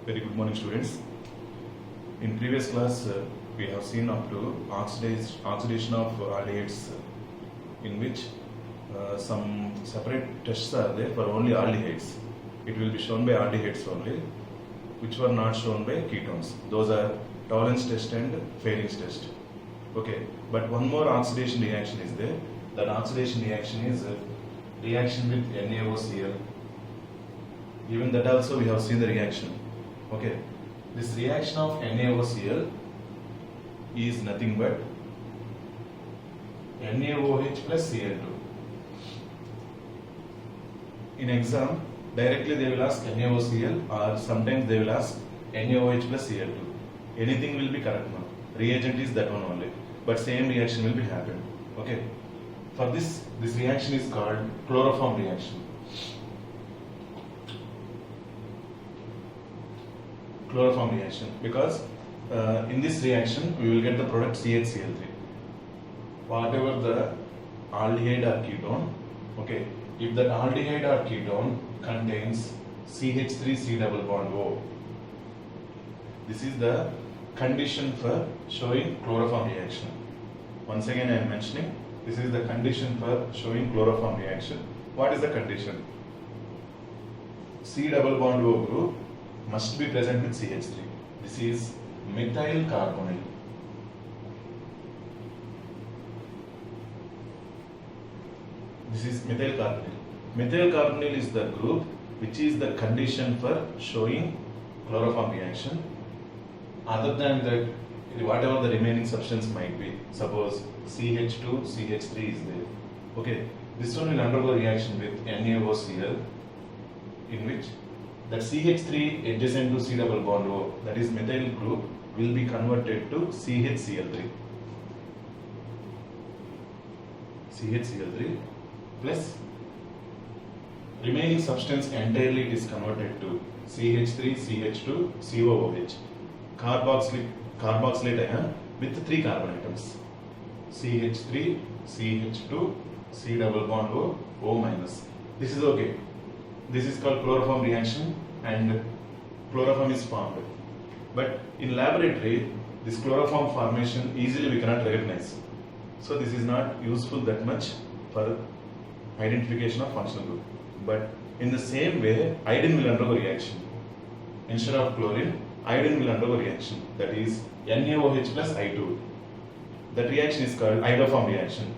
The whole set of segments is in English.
Very good morning, students. In previous class, we have seen up to oxidation of aldehydes, in which some separate tests are there for only aldehydes. It will be shown by aldehydes only, which were not shown by ketones. Those are tolerance test and Fehling's test. Okay, but one more oxidation reaction is there. That oxidation reaction is reaction with NaOCl. Even that also we have seen the reaction. Okay, this reaction of NaOCl is nothing but NaOH plus Cl2. In exam, directly they will ask NaOCl, or sometimes they will ask NaOH plus Cl2. Anything will be correct now. Reagent is that one only, but same reaction will be happened. Okay. For this reaction is called chloroform reaction. Chloroform reaction, because in this reaction we will get the product CHCl3. Whatever the aldehyde or ketone, okay, if that aldehyde or ketone contains CH3C double bond O, this is the condition for showing chloroform reaction. Once again I am mentioning, this is the condition for showing chloroform reaction. What is the condition? C double bond O group must be present with CH3. This is methyl carbonyl. This is methyl carbonyl. Methyl carbonyl is the group which is the condition for showing chloroform reaction. Other than that, whatever the remaining substance might be, suppose CH2, CH3 is there. Okay, this one will undergo reaction with NaOCl, in which that CH3 adjacent to C double bond O, that is methyl group, will be converted to CHCl3. CHCl3 plus remaining substance entirely it is converted to CH3, CH2, COOH. Carboxylate ion with 3 carbon atoms. CH3, CH2, C double bond O, O minus. This is okay. This is called chloroform reaction and chloroform is formed. But in laboratory, this chloroform formation easily we cannot recognize. So this is not useful that much for identification of functional group. But in the same way, iodine will undergo reaction. Instead of chlorine, iodine will undergo reaction. That is NaOH plus I2. That reaction is called iodoform reaction.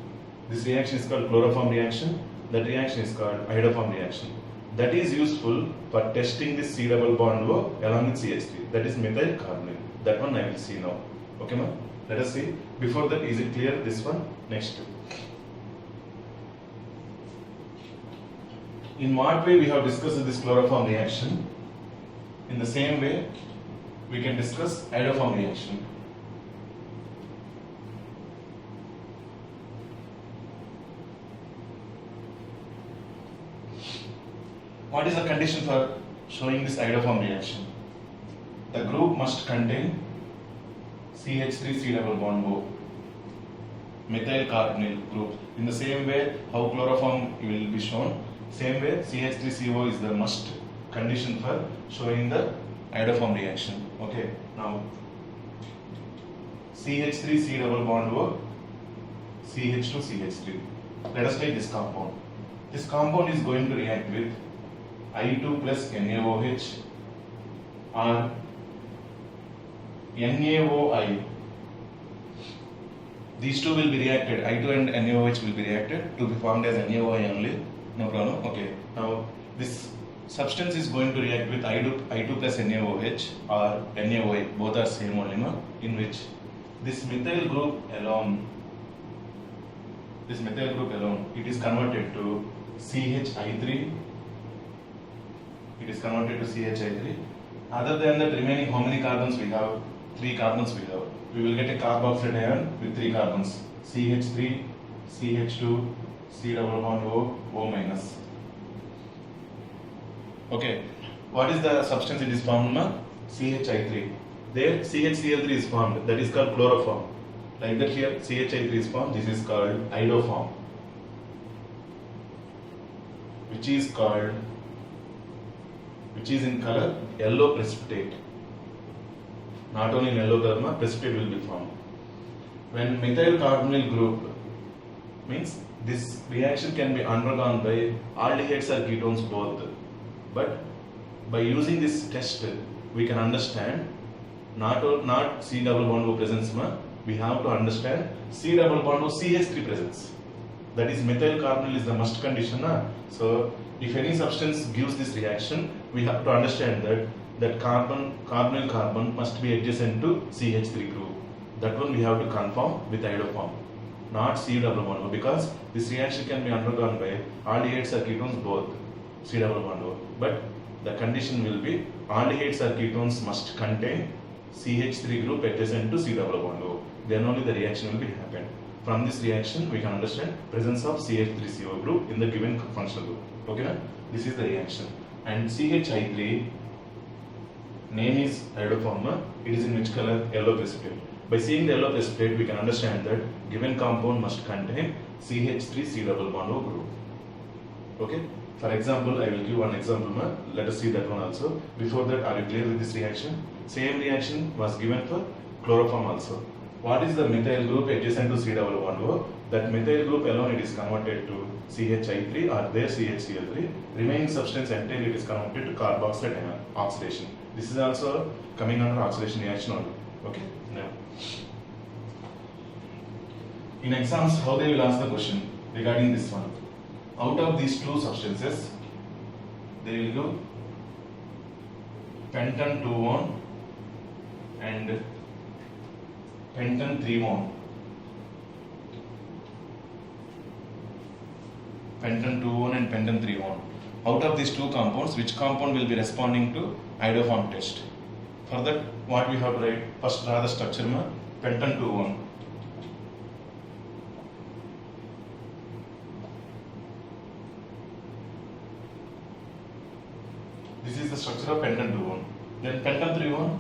This reaction is called chloroform reaction. That reaction is called iodoform reaction. That is useful for testing this C double bond O along with CH3. That is methyl carbonyl. That one I will see now. Okay, ma'am? Let us see. Before that, is it clear? This one? Next. In what way we have discussed this chloroform reaction? In the same way, we can discuss iodoform reaction. What is the condition for showing this iodoform reaction? The group must contain CH3C double bond O, methyl carbonyl group. In the same way, how chloroform will be shown, same way CH3CO is the must condition for showing the iodoform reaction. Okay, now CH3C double bond O, CH2CH3. Let us take this compound. This compound is going to react with I2 plus NaOH or NaOI. These two will be reacted, I2 and NaOH will be reacted to be formed as NaOI only. No problem. Okay, now this substance is going to react with I2 plus NaOH or NaOI, both are same only, no? In which this methyl group alone, it is converted to CHI3. It is converted to CHI3. Other than that, remaining how many carbons we have? 3 carbons we have. We will get a carboxylate ion with 3 carbons. CH3, CH2, C double bond O, O minus. Okay, what is the substance it is formed? CHI3. There CHCl3 is formed, that is called chloroform. Like that here CHI3 is formed, this is called iodoform, which is called which is in color yellow precipitate. Not only in yellow color, precipitate will be formed. When methyl carbonyl group means this reaction can be undergone by aldehydes or ketones both. But by using this test, we can understand not C double bond O presence, we have to understand C double bond O CH3 presence. That is methyl carbonyl is the must condition. So if any substance gives this reaction, we have to understand that carbonyl carbon must be adjacent to CH3 group. That one we have to confirm with iodoform, not C double bond O, because this reaction can be undergone by aldehydes or ketones both, C double bond O. But the condition will be aldehydes or ketones must contain CH3 group adjacent to C double bond O. Then only the reaction will be happen. From this reaction, we can understand presence of CH3CO group in the given functional group. Okay, this is the reaction. And CHI3 name is iodoform. It is in which color? Yellow precipitate. By seeing the yellow precipitate, we can understand that given compound must contain CH3 C double bond O group. Okay. For example, I will give one example. Let us see that one also. Before that, are you clear with this reaction? Same reaction was given for chloroform also. What is the methyl group adjacent to C double bond O? That methyl group alone it is converted to CHI3 or their CHCl3. Remaining substance entirely it is converted to carboxylate ion oxidation. This is also coming under oxidation reaction only. Okay. Now, in exams, how they will ask the question regarding this one? Out of these two substances, they will go pentan 2-1 and pentan 3-1. Pentan 2-1 and pentan 3-1. Out of these two compounds, which compound will be responding to iodoform test? For that, what we have to write? First, draw the structure. Pentan 2-1. This is the structure of pentan 2-1. Then pentan 3-1.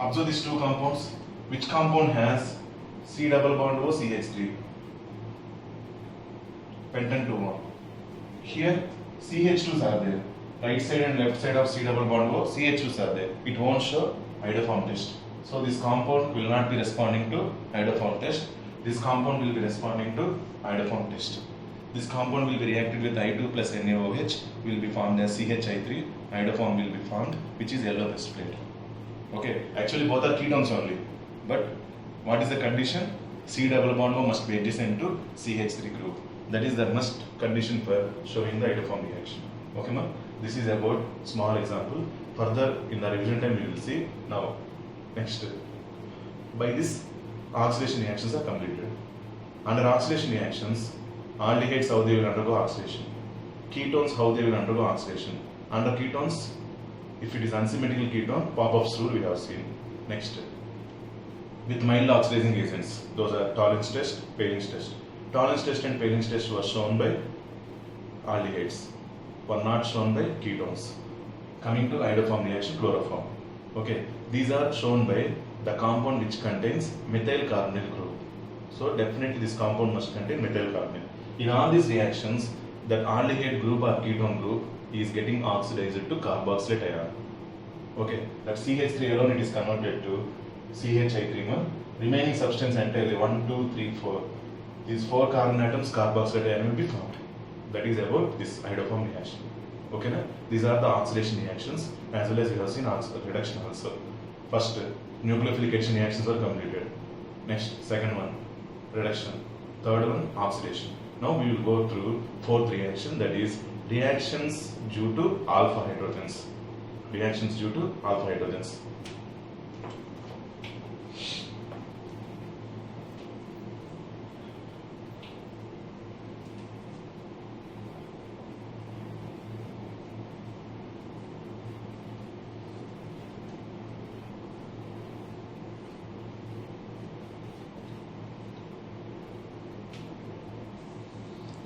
Observe these two compounds. Which compound has C double bond O CH3? Pentan 2-1. Here CH2s are there. Right side and left side of C double bond O, CH2s are there. It won't show iodoform test. So this compound will not be responding to iodoform test. This compound will be responding to iodoform test. This compound will be reacted with I2 plus NaOH, will be formed as CHI3. Iodoform will be formed, which is yellow precipitate. Okay, actually both are ketones only. But what is the condition? C double bond O must be adjacent to CH3 group. That is the must condition for showing the iodoform reaction. Okay, ma? This is about small example. Further in the revision time we will see. Now, next. By this, oxidation reactions are completed. Under oxidation reactions, aldehydes how they will undergo oxidation. Ketones how they will undergo oxidation. Under ketones, if it is unsymmetrical ketone, Popov's rule we have seen. Next. With mild oxidizing agents, those are tolerance test, Palin's test. Tolerance test and Palin's test was shown by aldehydes, were not shown by ketones. Coming to iodoform reaction, chloroform. Okay, these are shown by the compound which contains methyl carbonyl group. So definitely this compound must contain methyl carbonyl. In all these reactions, that aldehyde group or ketone group is getting oxidized to carboxylate ion. Okay, that CH3 alone it is converted to CHI3. Remaining substance entirely 1, 2, 3, 4. These 4 carbon atoms carboxylate ion will be formed. That is about this iodoform reaction. Okay, na? These are the oxidation reactions as well as we have seen reduction also. First, nucleophilic addition reactions are completed. Next, second one, reduction. Third one, oxidation. Now we will go through fourth reaction, that is reactions due to alpha hydrogens. Reactions due to alpha hydrogens.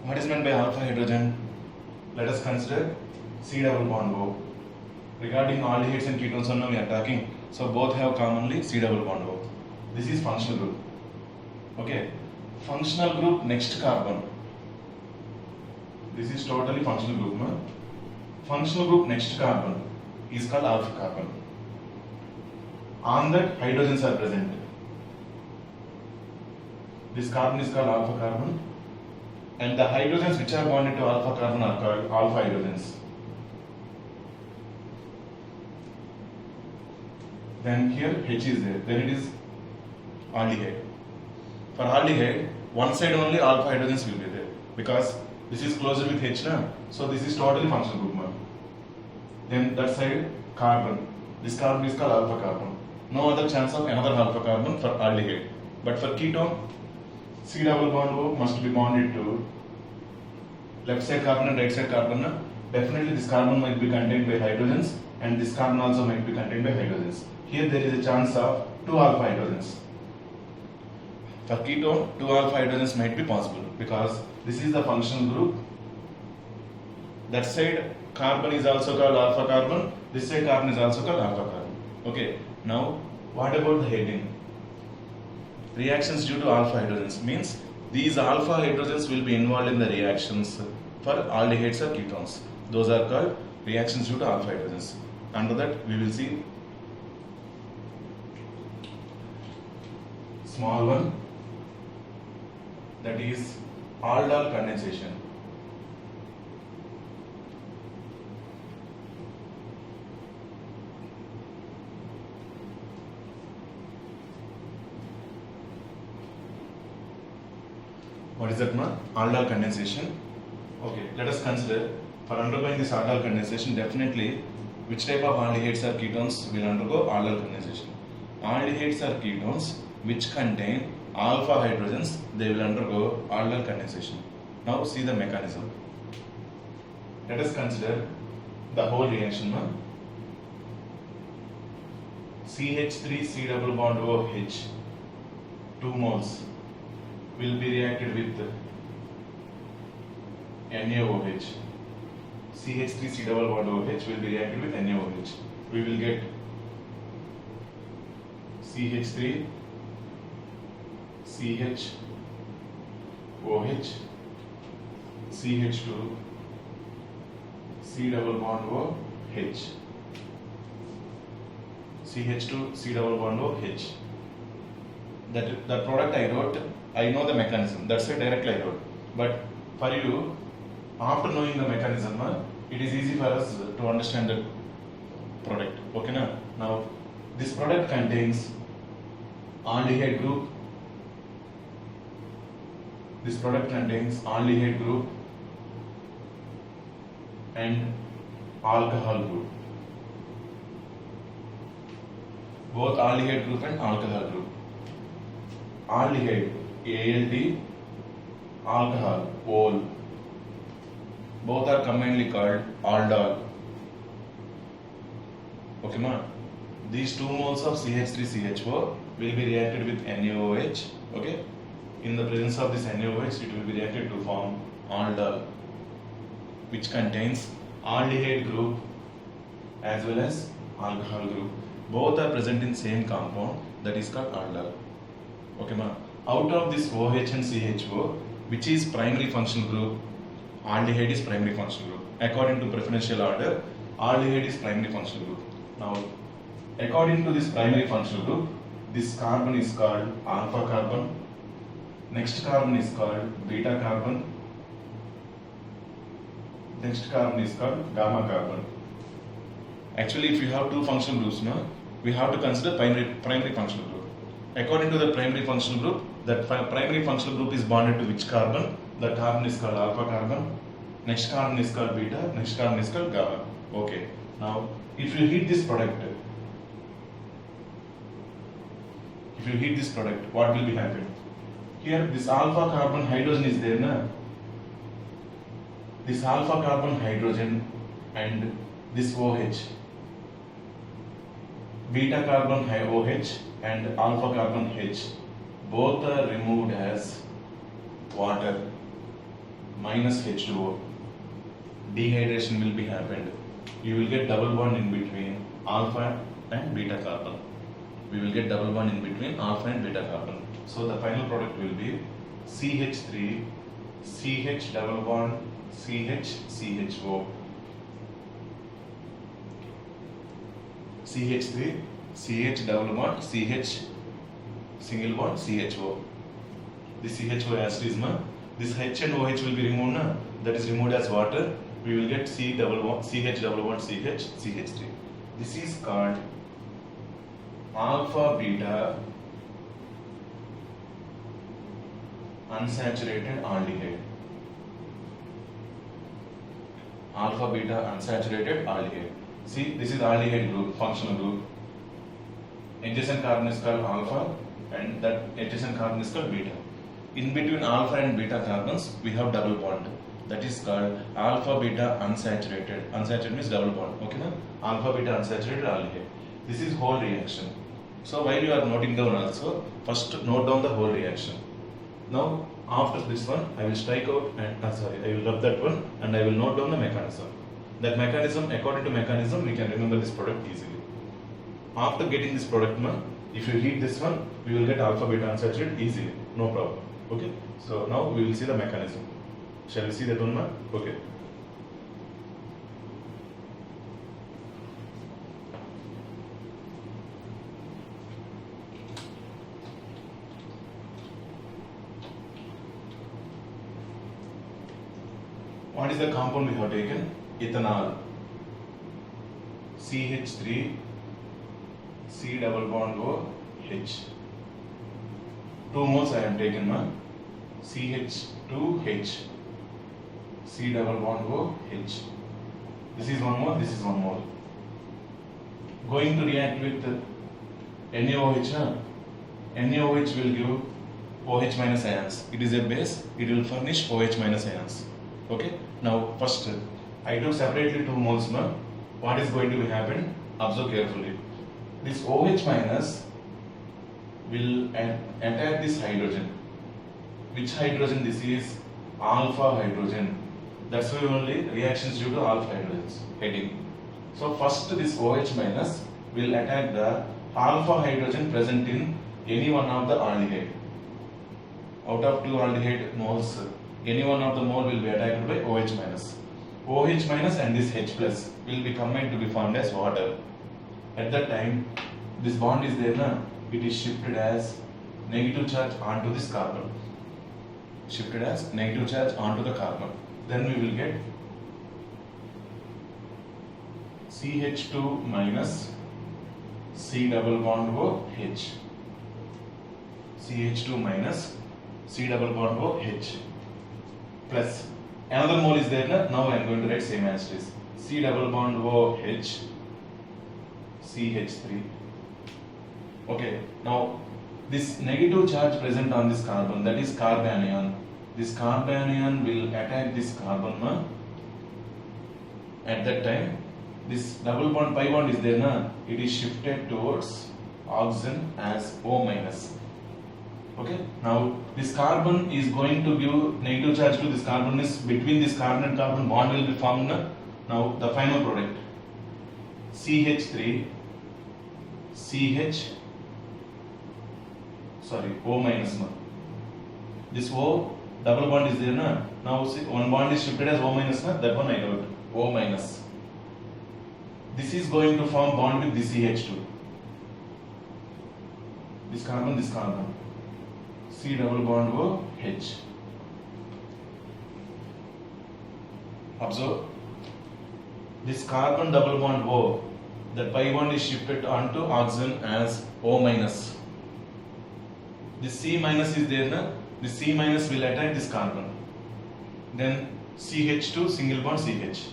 What is meant by alpha hydrogen? Let us consider C double bond O. Regarding aldehydes and ketones, we are talking. So both have commonly C double bond O. This is functional group. Okay. functional group next carbon. This is totally functional group. No? Functional group next carbon is called alpha carbon. On that hydrogens are present. This carbon is called alpha carbon, and the hydrogens which are bonded to alpha carbon are called alpha hydrogens. Then here H is there, then it is aldehyde. For aldehyde, one side only alpha hydrogens will be there because this is closer with H now, so this is totally functional group. Then that side carbon, this carbon is called alpha carbon. No other chance of another alpha carbon for aldehyde. But for ketone, C double bond O must be bonded to left side carbon and right side carbon. Definitely this carbon might be contained by hydrogens and this carbon also might be contained by hydrogens. Here there is a chance of 2 alpha hydrogens. For ketone, 2 alpha hydrogens might be possible because this is the functional group. That side carbon is also called alpha carbon, this side carbon is also called alpha carbon. Okay, now what about the heading? Reactions due to alpha hydrogens means these alpha hydrogens will be involved in the reactions for aldehydes or ketones. Those are called reactions due to alpha hydrogens. Under that we will see small one, that is aldol condensation. What is that, man? Aldol condensation. Okay, let us consider for undergoing this aldol condensation, definitely which type of aldehydes or ketones will undergo aldol condensation. Aldehydes or ketones which contain alpha hydrogens, they will undergo aldol condensation. Now see the mechanism. Let us consider the whole reaction. CH3 C double bond OH 2 moles will be reacted with NaOH. CH3 C double bond OH will be reacted with NaOH. We will get CH3 CH OH CH2 C double bond OH CH2 C double bond OH. That product I wrote, I know the mechanism, that's why directly I wrote. But for you, after knowing the mechanism, it is easy for us to understand the product. Okay, na? Now this product contains aldehyde group. This product contains aldehyde group and alcohol group. Both aldehyde group and alcohol group. Aldehyde ALD, alcohol OL. Both are commonly called aldol. Okay, ma? These 2 moles of CH3CHO will be reacted with NaOH. Okay? In the presence of this NaOH, it will be reacted to form aldol, which contains aldehyde group as well as alcohol group. Both are present in same compound, that is called aldol. Okay, ma? Out of this OH and CHO, which is primary functional group, aldehyde is primary functional group. According to preferential order, aldehyde is primary functional group. Now, according to this primary functional group, this carbon is called alpha carbon. Next carbon is called beta carbon. Next carbon is called gamma carbon. Actually, if you have 2 functional groups, no, we have to consider primary functional group. According to the primary functional group, that primary functional group is bonded to which carbon? The carbon is called alpha carbon. Next carbon is called beta. Next carbon is called gamma. Okay. Now, if you heat this product, what will be happen? Here, this alpha carbon hydrogen is there, na? This alpha carbon hydrogen and this OH, beta carbon OH and alpha carbon H, both are removed as water minus H2O. Dehydration will be happened. You will get double bond in between alpha and beta carbon. We will get double bond in between alpha and beta carbon. So the final product will be CH3, CH double bond, CH, CHO. CH3, CH double bond, CH single bond, CHO. This CHO as it is, this H and OH will be removed, that is removed as water. We will get C double bond, CH double bond, CH, CH3. This is called alpha beta unsaturated aldehyde. Alpha beta unsaturated aldehyde. See, this is aldehyde group, functional group. Adjacent carbon is called alpha and that adjacent carbon is called beta. In between alpha and beta carbons, we have double bond. That is called alpha beta unsaturated. Unsaturated means double bond. Okay, na? Alpha beta unsaturated aldehyde. This is whole reaction. So while you are noting down also, first note down the whole reaction. Now after this one, I will strike out and I will rub that one and I will note down the mechanism. That mechanism, according to mechanism, we can remember this product easily. After getting this product, if you heat this one, we will get alpha beta unsaturated easily, no problem. Okay. So now we will see the mechanism. Shall we see that one, Okay. What is the compound we have taken? Ethanol. CH3, C double bond O, H. 2 moles I am taken, CH2H, C double bond O, H. This is 1 mole, this is 1 mole. Going to react with NaOH, NaOH will give OH minus ions. It is a base, it will furnish OH minus ions. Okay, now first I took separately 2 moles. What is going to happen? Observe carefully. This OH minus will attack this hydrogen. Which hydrogen this is? Alpha hydrogen. That's why only reactions due to alpha hydrogens heading. So first this OH minus will attack the alpha hydrogen present in any one of the aldehyde. Out of 2 aldehyde moles, any one of the mole will be attacked by OH minus. OH minus and this H plus will be combined to be formed as water. At that time, this bond is there, it is shifted as negative charge onto this carbon. Shifted as negative charge onto the carbon. Then we will get CH2 minus C double bond O H. CH2 minus C double bond O H. Plus another mole is there, now I am going to write same as it is. C double bond O H, CH3. Okay, now this negative charge present on this carbon, that is carbanion. This carbanion will attack this carbon. At that time, this double bond, pi bond is there, it is shifted towards oxygen as O minus. Okay, now this carbon is going to give negative charge to this carbon, is between this carbon and carbon bond will be formed. Now the final product CH3 CH O minus. This O double bond is there, now see, one bond is shifted as O minus, that one I wrote O minus. This is going to form bond with this CH2. This carbon, C double bond O H. Observe. This carbon double bond O, the pi bond is shifted onto oxygen as O minus. This C minus is there, this C minus will attack this carbon. Then CH2 single bond CH.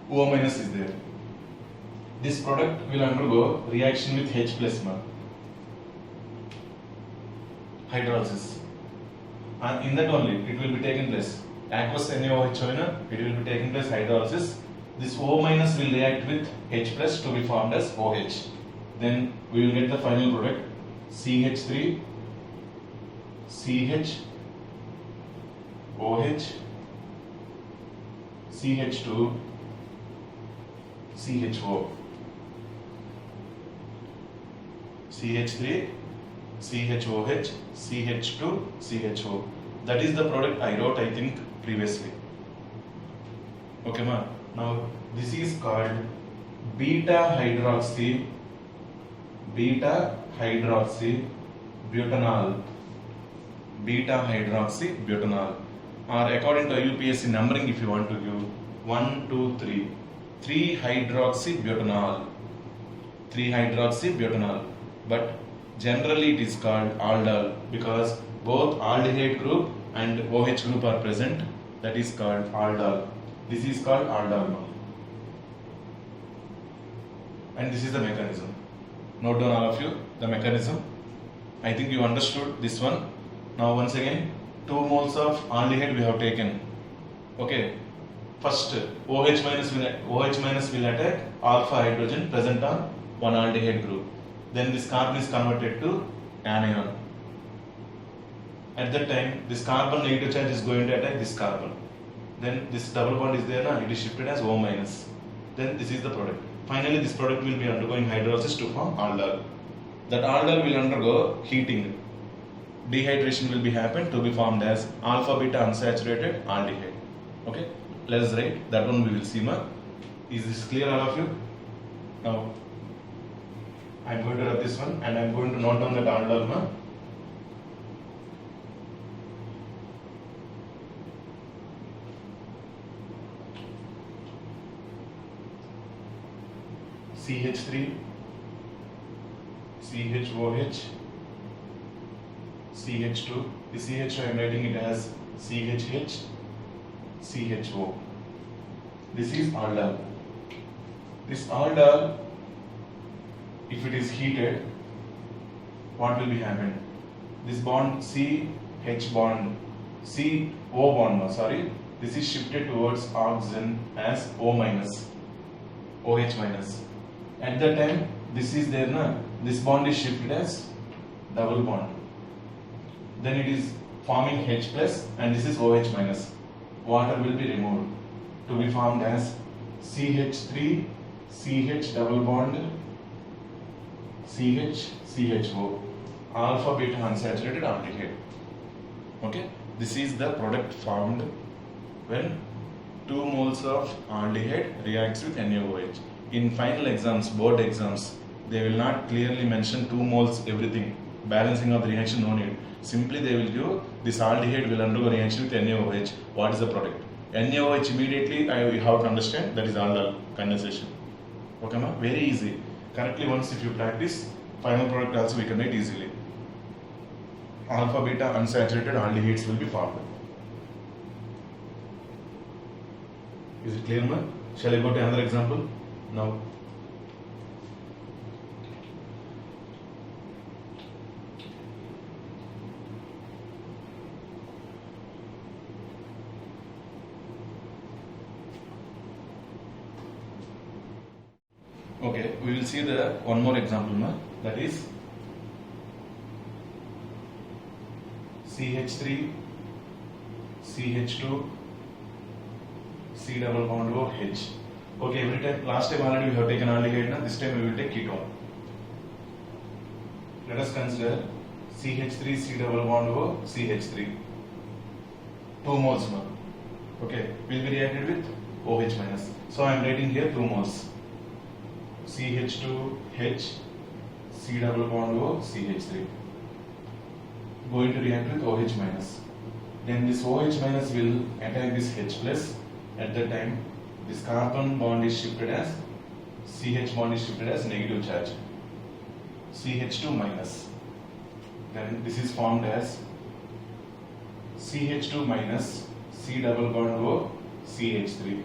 O minus is there. This product will undergo reaction with H plus. Hydrolysis, and in that only it will be taken place. Aqueous NaOH, it will be taken place hydrolysis. This O minus will react with H plus to be formed as OH. Then we will get the final product CH3, CH, OH, CH2, CHO. CH3, CHOH, CH2, CHO. That is the product I wrote, I think, previously. Okay, ma. Now this is called beta hydroxy butanol. Beta hydroxy butanol. Or according to UPSC numbering, if you want to give 1, 2, 3, 3-hydroxybutanol. 3-hydroxybutanol. But generally it is called aldol because both aldehyde group and OH group are present. That is called aldol. This is called aldol. And this is the mechanism. Note down all of you the mechanism. I think you understood this one. Now once again, 2 moles of aldehyde we have taken. Okay. First, OH minus will attack alpha hydrogen present on one aldehyde group. Then this carbon is converted to anion. At that time, this carbon negative charge is going to attack this carbon. Then this double bond is there, it is shifted as O minus. Then this is the product. Finally, this product will be undergoing hydrolysis to form aldol. That aldol will undergo heating. Dehydration will be happen to be formed as alpha beta unsaturated aldehyde. Okay, let us write that one. We will see, ma. Is this clear, all of you? Now, I am going to write this one and I am going to note down that aldol, ma. CH3, CHOH, CH2. The CH I am writing it as CHH, CHO. This is aldol. This aldol, if it is heated, what will be happen? This bond CH bond, CO bond, this is shifted towards oxygen as O minus, OH minus. At that time, this is there, na? This bond is shifted as double bond. Then it is forming H plus and this is OH minus. Water will be removed to be formed as CH3, CH double bond, CH, CHO, alpha beta unsaturated aldehyde. Okay, this is the product formed when 2 moles of aldehyde reacts with NaOH. In final exams, board exams, they will not clearly mention 2 moles everything. Balancing of the reaction, no need. Simply they will give this aldehyde will undergo reaction with NaOH. What is the product? NaOH immediately you have to understand that is aldol condensation. Okay, ma? Very easy. Correctly once if you practice, final product also we can write easily. Alpha beta unsaturated aldehydes will be formed. Is it clear, ma? Shall I go to another example? Now. Okay, we will see the one more example, na? That is CH3, CH2, C double bond O H. Okay, every time, last time already we have taken aldehyde, na? This time we will take ketone. Let us consider CH3, C double bond O, CH3. 2 moles, na? Okay, will be reacted with OH minus. So I am writing here 2 moles. CH2H, C double bond O, CH3. Going to react with OH minus. Then this OH minus will attack this H plus. At that time, this carbon bond is shifted as CH bond is shifted as negative charge. CH2 minus. Then this is formed as CH2 minus C double bond O, CH3.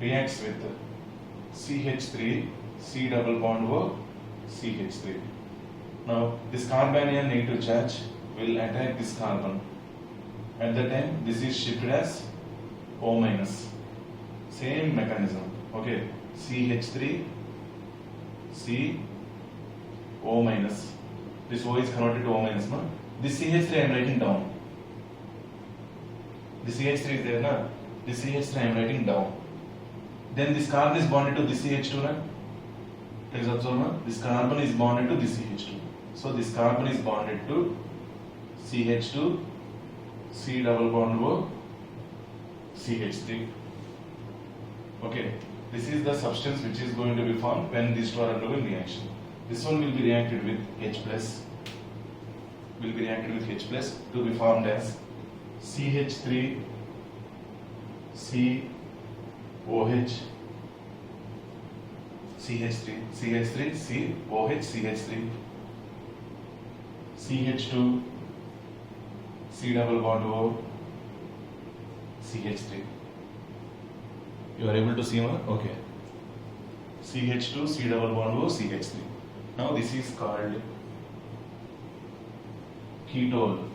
Reacts with CH3, C double bond O, CH3. Now this carbanion negative charge will attack this carbon. At that time, this is shifted as O minus. Same mechanism. Okay, CH3, C, O minus. This O is converted to O minus. No? This CH3 I am writing down. This CH3 is there, na? This CH3 I am writing down. Then this carbon is bonded to this CH2, na? Please observe, na? This carbon is bonded to this CH2. So this carbon is bonded to CH2, C double bond O, CH3. Okay, this is the substance which is going to be formed when these two are undergoing reaction. This one will be reacted with H plus, to be formed as CH3, COH, CH3, COH, CH3, CH2, C double bond O, CH3. You are able to see one? Okay. CH2, C double bond O, CH3. Now this is called ketone.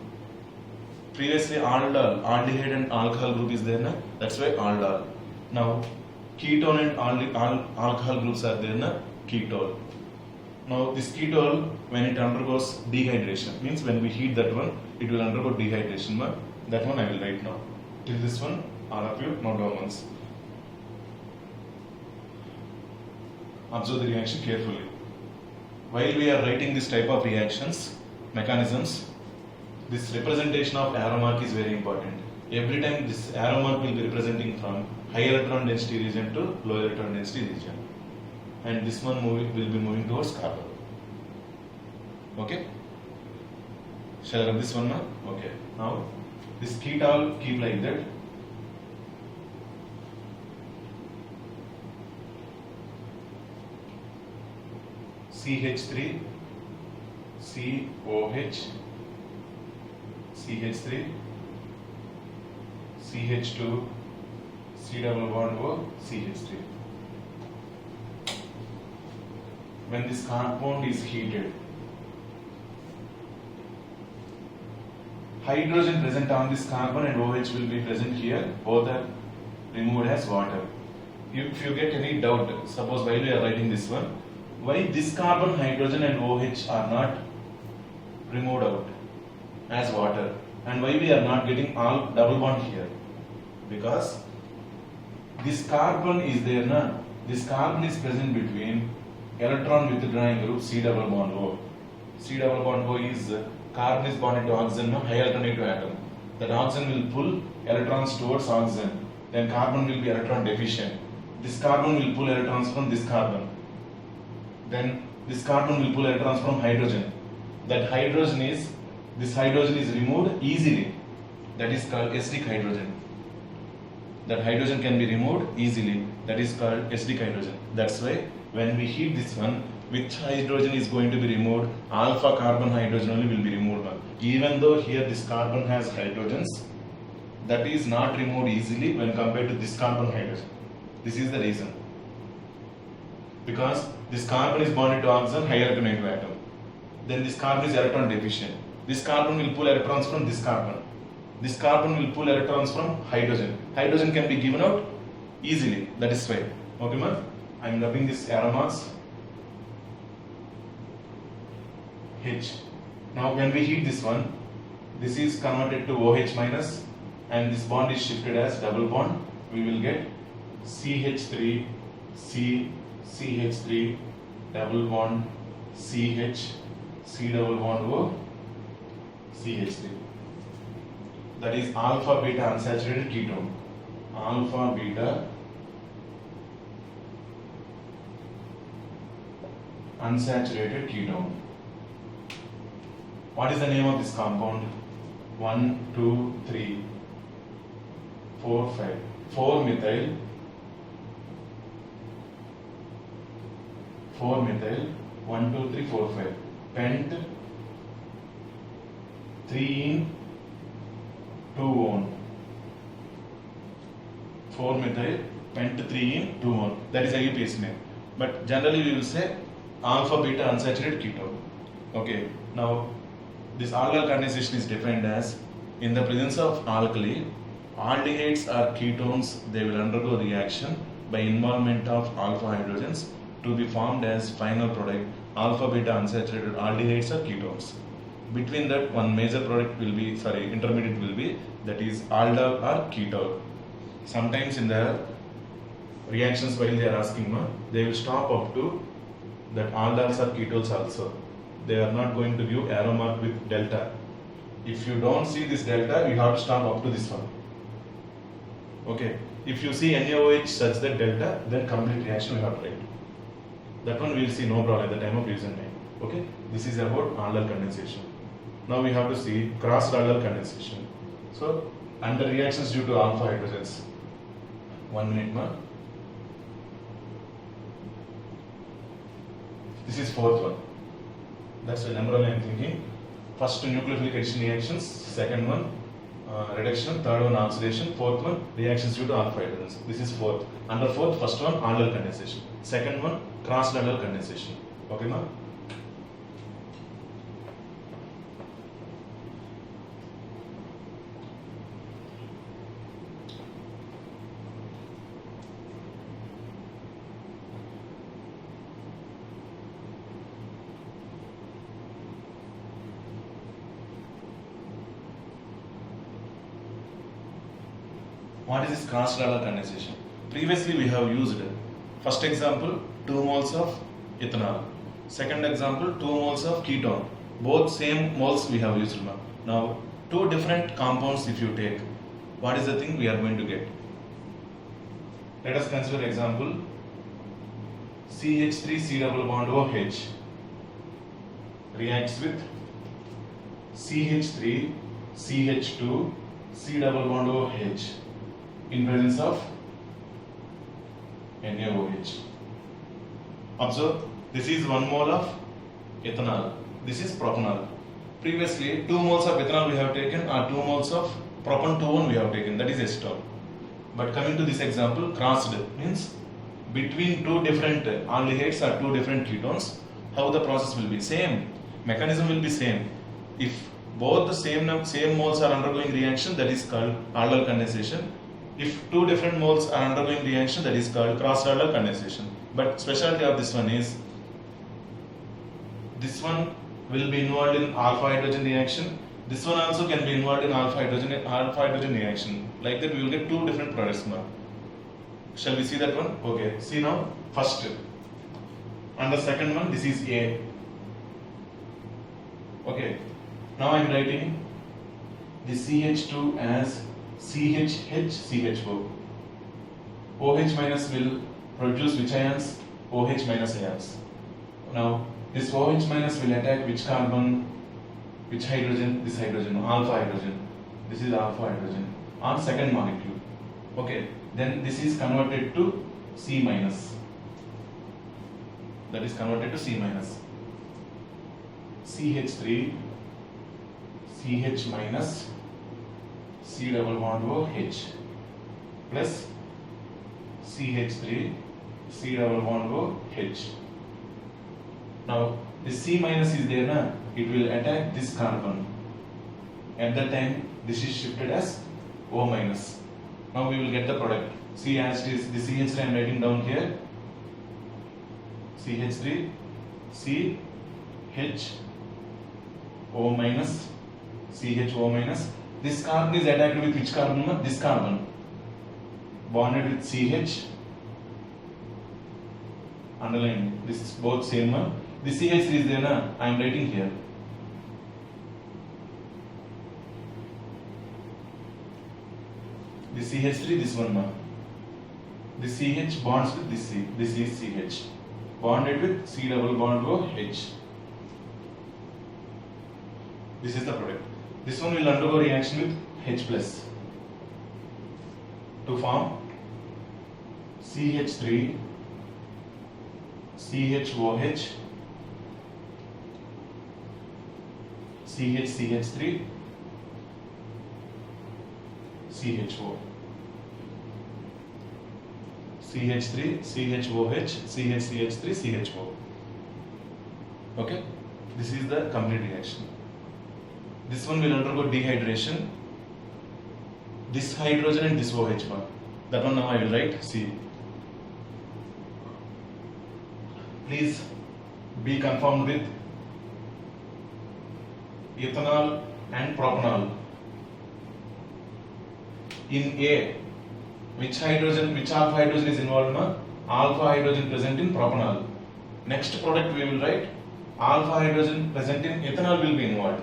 Previously aldol, aldehyde and alcohol group is there, na? That's why aldol. Now ketone and alcohol groups are there, na? Ketone. Now this ketone, when it undergoes dehydration, means when we heat that one, it will undergo dehydration. That one I will write now. Till this one, all of you note down once. Observe the reaction carefully. While we are writing this type of reactions, mechanisms, this representation of arrow mark is very important. Every time this arrow mark will be representing from high electron density region to low electron density region. And this one will be moving towards carbon. Okay? Shall I rub this one now? Okay. Now, this ketol keep like that. CH3, COH, CH3, CH2, C double bond O, CH3. When this compound is heated, hydrogen present on this carbon and OH will be present here. Both are removed as water. If you get any doubt, suppose while we are writing this one, why this carbon, hydrogen and OH are not removed out as water, and why we are not getting all double bond here? Because this carbon is there, na? This carbon is present between electron withdrawing group C double bond O. C double bond O is carbon is bonded to oxygen, no? High alternative atom. That oxygen will pull electrons towards oxygen. Then carbon will be electron deficient. This carbon will pull electrons from this carbon. Then this carbon will pull electrons from hydrogen. That hydrogen is, this hydrogen is removed easily. That is called acidic hydrogen. That hydrogen can be removed easily. That is called acidic hydrogen. That's why when we heat this one, which hydrogen is going to be removed? Alpha carbon hydrogen only will be removed. Even though here this carbon has hydrogens, that is not removed easily when compared to this carbon hydrogen. This is the reason. Because this carbon is bonded to oxygen, high electronegative atom. Then this carbon is electron deficient. This carbon will pull electrons from this carbon. This carbon will pull electrons from hydrogen. Hydrogen can be given out easily. That is why. Okay, man? I am rubbing this arrow marks. H. Now, when we heat this one, this is converted to OH minus, and this bond is shifted as double bond. We will get CH3, CH3, double bond, CH, C double bond O, CH3. That is alpha beta unsaturated ketone. Alpha beta unsaturated ketone. What is the name of this compound? 1, 2, 3, 4, 5. 4-methyl. 4-methyl. 1, 2, 3, 4, 5. Pent 3-ene 2-one. 4-methyl pent 3-ene 2-one. That is IUPAC name. But generally we will say alpha beta unsaturated ketone. Okay. Now this aldol condensation is defined as in the presence of alkali, aldehydes or ketones, they will undergo reaction by involvement of alpha hydrogens to be formed as final product alpha beta unsaturated aldehydes or ketones. Between that, one major product will be, intermediate will be, that is aldol or ketone. Sometimes in the reactions while they are asking, they will stop up to that aldols or ketones also. they are not going to give arrow mark with delta. If you don't see this delta, you have to stop up to this one. Okay. If you see NaOH such that delta, then complete reaction we have to write. That one we will see no problem at the time of revision time. Okay. This is about Aldol condensation. Now we have to see cross Aldol condensation. So under reactions due to alpha hydrogens. 1 minute more. This is fourth one. That's the number I am thinking. First nucleophilic addition reactions, second one reduction, third one oxidation, fourth one reactions due to alpha hydrogens. This is fourth. Under fourth, first one Aldol condensation, second one cross Aldol condensation. Okay, ma? What is this cross Aldol condensation? Previously we have used, first example 2 moles of ethanol, second example 2 moles of ketone. Both same moles we have used. Now 2 different compounds if you take, what is the thing we are going to get? Let us consider example CH3 C double bond OH reacts with CH3 CH2 C double bond OH in presence of NaOH. Observe, this is 1 mole of ethanol, this is propanol. Previously 2 moles of ethanol we have taken, or 2 moles of propan 2,1 we have taken, that is acetone. But coming to this example, crossed means between 2 different aldehydes or 2 different ketones, how the process will be same, mechanism will be same. If both the same moles are undergoing reaction, that is called Aldol condensation. If 2 different moles are undergoing reaction, that is called cross Aldol condensation. But specialty of this one is, this one will be involved in alpha hydrogen reaction. This one also can be involved in alpha hydrogen reaction. Like that we will get 2 different products now. Shall we see that one? Okay. See now, first. And the second one, this is A. Okay. Now I am writing the CH2 as CHHCHO. OH minus will produce which ions? OH minus ions. Now this OH minus will attack which carbon? Which hydrogen? This hydrogen, alpha hydrogen. This is alpha hydrogen on second molecule. Okay. Then this is converted to C minus. That is converted to C minus. CH3 CH minus C double bond OH plus CH3 C double bond OH. Now this C minus is there, na? It will attack this carbon. At that time this is shifted as O minus. Now we will get the product. See, as it is, the CH3 I am writing down here. CH3 CH O minus CHO minus. This carbon is attacked with which carbon? This carbon. Bonded with CH. Underline. This is both same one. The CH3 is there, na? I am writing here. The CH3, this one, na? The CH bonds with this C. This is CH. Bonded with C double bond OH. This is the product. This one will undergo reaction with H plus to form CH3 CHOH CH3 CHO CH3 CHOH CH3 CHO. Okay, this is the complete reaction. This one will undergo dehydration. This hydrogen and this OH bar. That one now I will write. See. Please be confirmed with ethanol and propanol. In A, which alpha hydrogen is involved? Alpha hydrogen present in propanol. Next product we will write alpha hydrogen present in ethanol will be involved.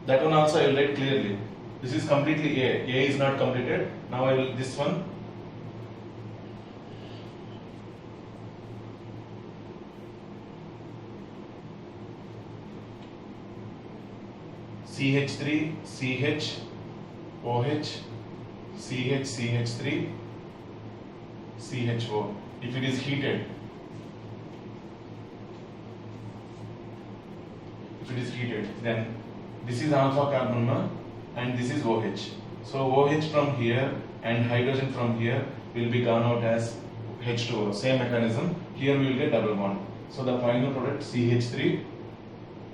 That one also I will write clearly. This is completely A. A is not completed. Now I will this one. CH3, CH, OH, CH, CH3, CHO. If it is heated, then this is alpha carbon and this is OH. So OH from here and hydrogen from here will be gone out as H2O. Same mechanism. Here we will get double bond. So the final product CH3,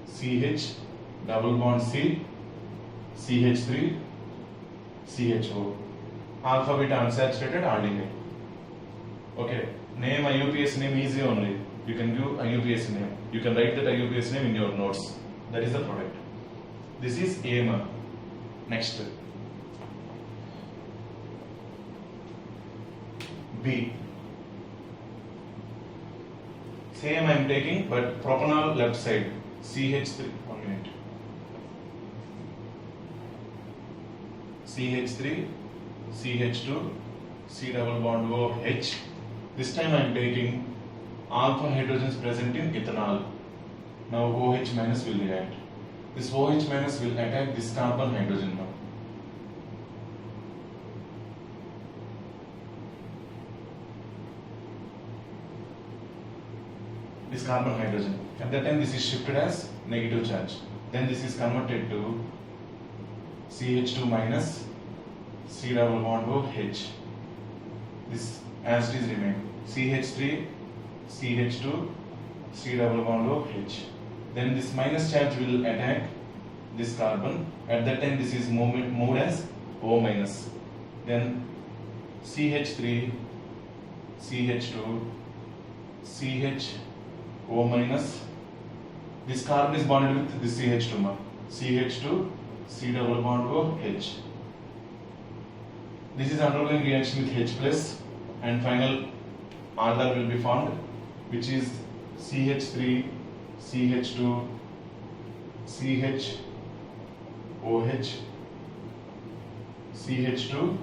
CH, double bond C, CH3, CHO. Alpha beta unsaturated aldehyde. Okay. Name IUPAC name easy only. You can give IUPAC name. You can write that IUPAC name in your notes. That is the product. This is AMA. Next. B. Same I am taking, but propanol left side. CH3. 1 minute. CH3, CH2, C double bond OH. This time I am taking alpha hydrogens present in ethanol. Now OH minus will react. This OH minus will attack this carbon hydrogen now. This carbon hydrogen. At that time this is shifted as negative charge. Then this is converted to CH2 minus C double bond OH. This as it is remain. CH3, CH2, C double bond OH. Then this minus charge will attack this carbon. At that time this is moved as O minus. Then CH3, CH2, CH, O minus. This carbon is bonded with this CH2. CH2, C double bond OH. This is undergoing reaction with H plus and final aldehyde will be formed, which is CH3, CH2, CH, OH, CH2,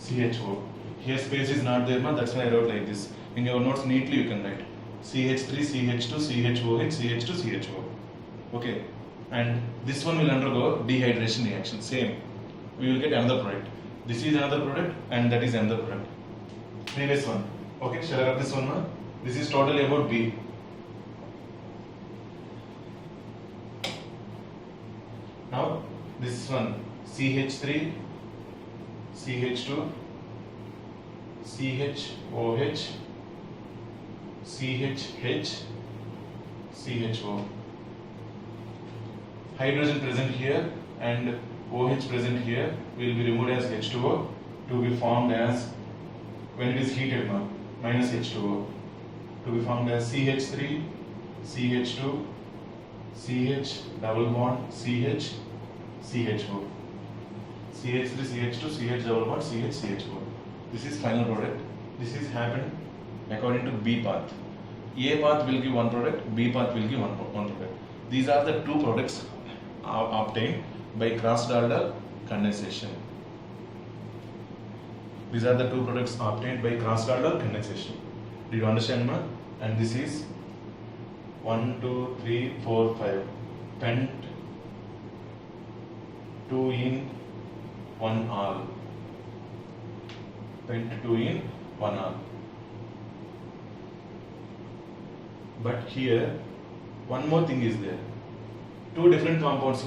CHO. Here space is not there, that's why I wrote like this. In your notes neatly you can write CH3, CH2, CHOH, CH2, CHO. Okay. And this one will undergo dehydration reaction. Same. We will get another product. This is another product and that is another product. Previous one. Okay, shall I write this one now? This is totally about B. Now this one CH3, CH2, CHOH, CHH, CHO. Hydrogen present here and OH present here will be removed as H2O to be formed as, when it is heated now, minus H2O, to be formed as CH3, CH2, CH double bond CH, CHO. CH3, CH2, CH double bond CH, CHO. This is final product. This is happened according to B path. A path will give one product, B path will give one product. These are the two products obtained by cross-Dalton condensation. These are the two products obtained by cross-Dalton condensation. Did you understand, ma? And this is 1, 2, 3, 4, 5. Pent 2 in 1 all. Pent 2 in 1 all. But here, one more thing is there. Two different compounds,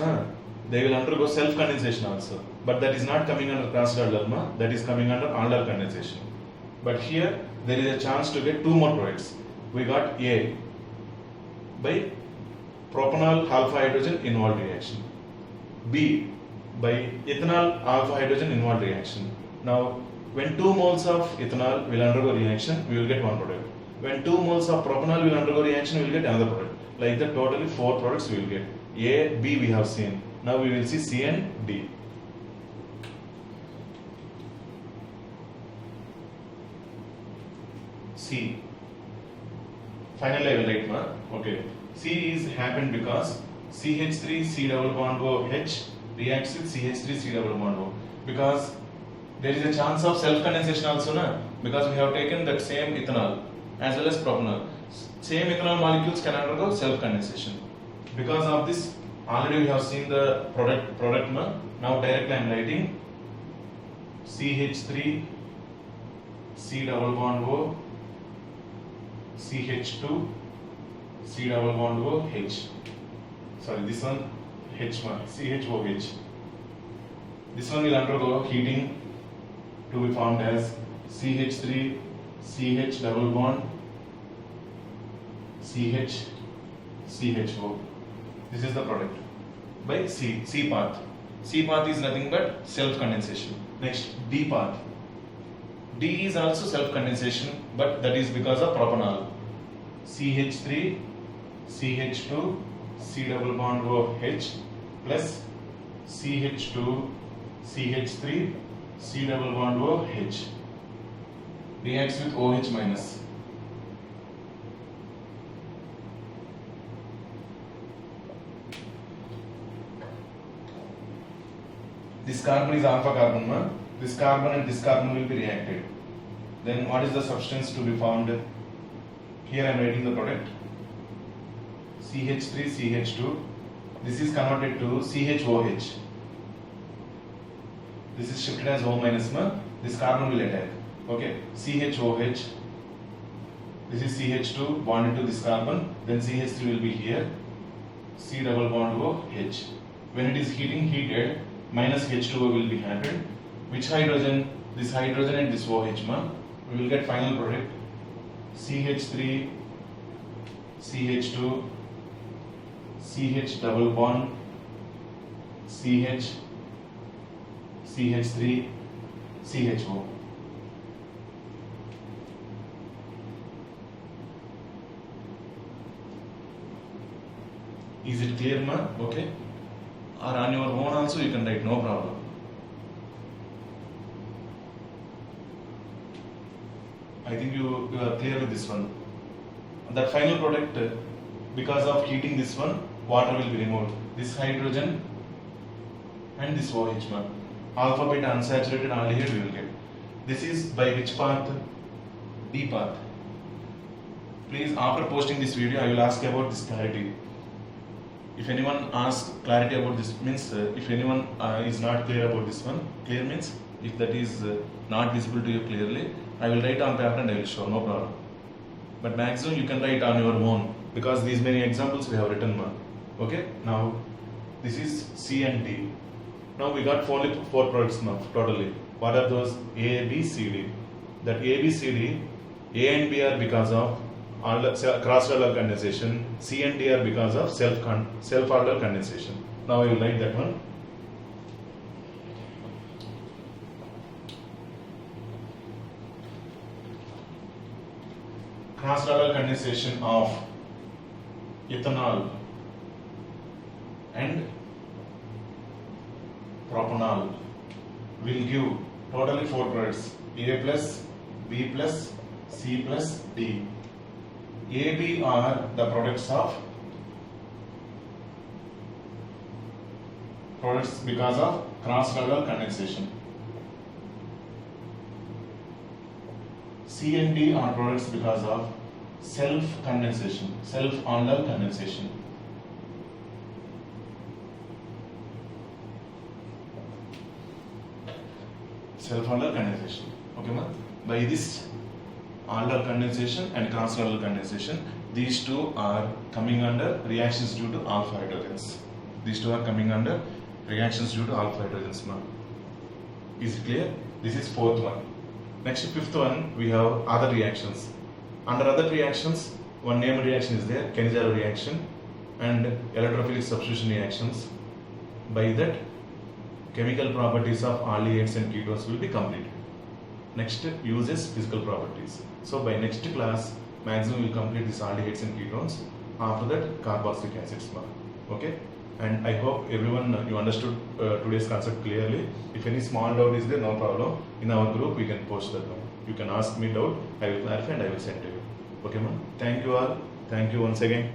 they will undergo self-condensation also. But that is not coming under cross-Dalton, that is coming under aldol condensation. But here, there is a chance to get two more products. We got A by propanol alpha hydrogen involved reaction. B by ethanol alpha hydrogen involved reaction. Now, when 2 moles of ethanol will undergo reaction, we will get one product. When 2 moles of propanol will undergo reaction, we will get another product. Like that, totally 4 products we will get. A, B we have seen. Now we will see C and D. C. Finally I will write, okay. C is happened because CH3 C double bond O H reacts with CH3 C double bond O, because there is a chance of self condensation also, na? Because we have taken that same ethanol as well as propanol. Same ethanol molecules can undergo self condensation. Because of this, already we have seen the product na? Now directly I am writing CH3 C double bond O CH2 C double bond O H. Sorry, this one H1 CHOH. This one will undergo heating to be formed as CH3 CH double bond CH CHO. This is the product by C path. C path is nothing but self condensation. Next, D path. D is also self condensation, but that is because of propanol. CH3 CH2 C double bond OH plus CH2 CH3 C double bond OH reacts with OH minus. This carbon is alpha carbon, na? This carbon and this carbon will be reacted. Then what is the substance to be formed? Here I am writing the product. CH3 CH2. This is converted to CHOH. This is shifted as O minus, na? This carbon will attack. Okay, CHOH. This is CH2 bonded to this carbon. Then CH3 will be here. C double bond OH. When it is heated, minus H2O will be added. Which hydrogen? This hydrogen and this OH, ma? We will get final product CH3 CH2 CH double bond CH CH3 CHO. Is it clear, ma? Okay. Or on your own also you can write, no problem. I think you are clear with this one. That final product, because of heating this one, water will be removed. This hydrogen and this OH one. Alpha beta unsaturated aldehyde we will get. This is by which path? D path. Please, after posting this video, I will ask about this clarity. If anyone asks clarity about this, means if anyone is not clear about this one, clear means if that is not visible to you clearly, I will write on paper and I will show, no problem. But maximum you can write on your own, because these many examples we have written. Okay, now this is C and D. Now we got only 4 products now totally. What are those? A, B, C, D. That A, B, C, D, A and B are because of cross-order condensation. C and D are because of self-order condensation. Now I will write that one. Cross-order condensation of ethanol and propanol will give totally 4 products: A plus, B plus, C plus, D. A, B are the products because of cross-order condensation. C and D are products because of self-condensation, self-order condensation. Self-order condensation. Okay, ma? By this order condensation and cross-order condensation, these two are coming under reactions due to alpha hydrogens. These two are coming under reactions due to alpha hydrogens. Ma? Is it clear? This is 4th one. Next, 5th one, we have other reactions. Under other reactions, one named reaction is there, Cannizzaro reaction and electrophilic substitution reactions. By that, chemical properties of aldehydes and ketones will be completed. Next, uses physical properties. So by next class, maximum will complete this aldehydes and ketones. After that, carboxylic acids. Okay? And I hope everyone you understood today's concept clearly. If any small doubt is there, no problem. In our group, we can post that one. You can ask me doubt. I will clarify and I will send to you. Okay, ma'am. Thank you all. Thank you once again.